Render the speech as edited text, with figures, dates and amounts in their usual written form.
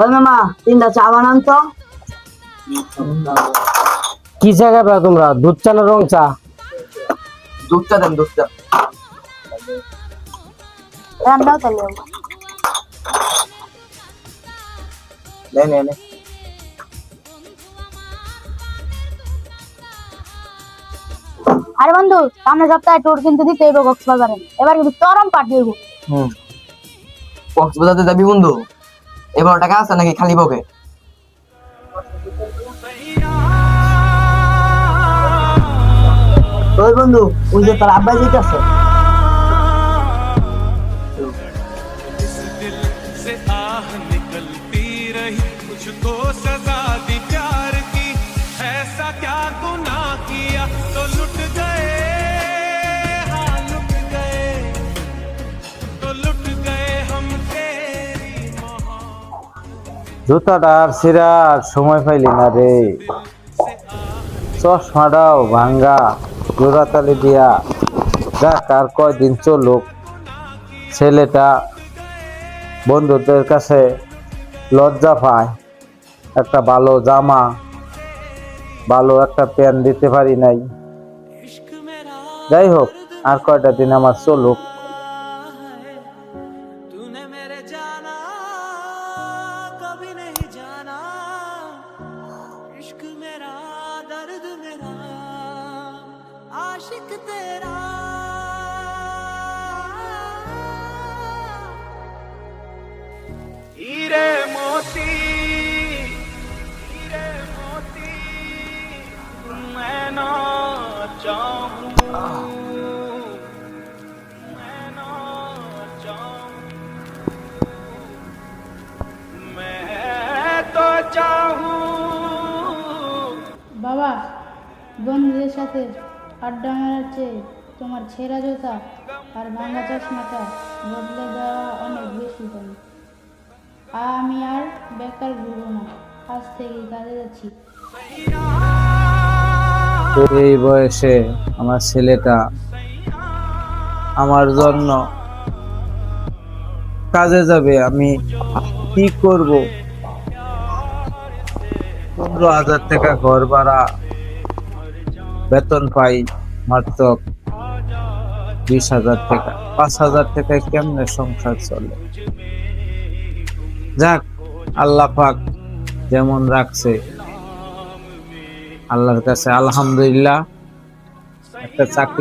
ওই মামা 3টা চা বানান তো। কি চা খাবে তোমরা, দুধ চা না রং চা? দুধ চা দেন, দুধ চা। রান্নাও তাহলে নে নে নে। আরে বন্ধু, সামনের সপ্তাহে ট্যুর কিন্তু দিতে হইব কক্সবাজারে। এবার কিন্তু চরম পার্টি হইব। কক্সবাজারে যাবি বন্ধু? এবার টাকা আছে নাকি খালি পকে? ওই বন্ধু, ওই যে তোর আব্বা যাইতাছে। জুতাটা আর ছিঁড়া আর সময় পাইলি না রে। চশমাটাও ভাঙ্গা, জোড়াতালি দিয়া যাক আর কয়দিন চলুক। ছেলেটা বন্ধুদের কাছে লজ্জা পায়, একটা ভালো জামা, ভালো একটা প্যান্ট দিতে পারি নাই। যাই হোক, আর কয়টা দিন আমার চলুক। हीरे मोती मैं ना चाहूं, मैं ना चाहूं, मैं तो चाहूं। বাবা, বন্ধুদের সাথে আড্ডা মারার চেয়ে তোমার ছেঁড়া জুতা আর ভাঙা চশমাটা বদলে দেওয়া অনেক বেশি দামি। আমি আর বেকার ঘুরবো না, আজ থেকেই কাজে যাচ্ছি। এই বয়সে আমার ছেলেটা আমার জন্য কাজে যাবে, আমি কি করব? 15,000 টাকা ঘর ভাড়া বেতন পাই, মাত্র 20,000 টাকা। 5,000 টাকায় কেমনে সংসার চলে? যাক, আল্লাহ পাক যেমন রাখছে, আল্লাহর কাছে আলহামদুলিল্লাহ। একটা চাকরি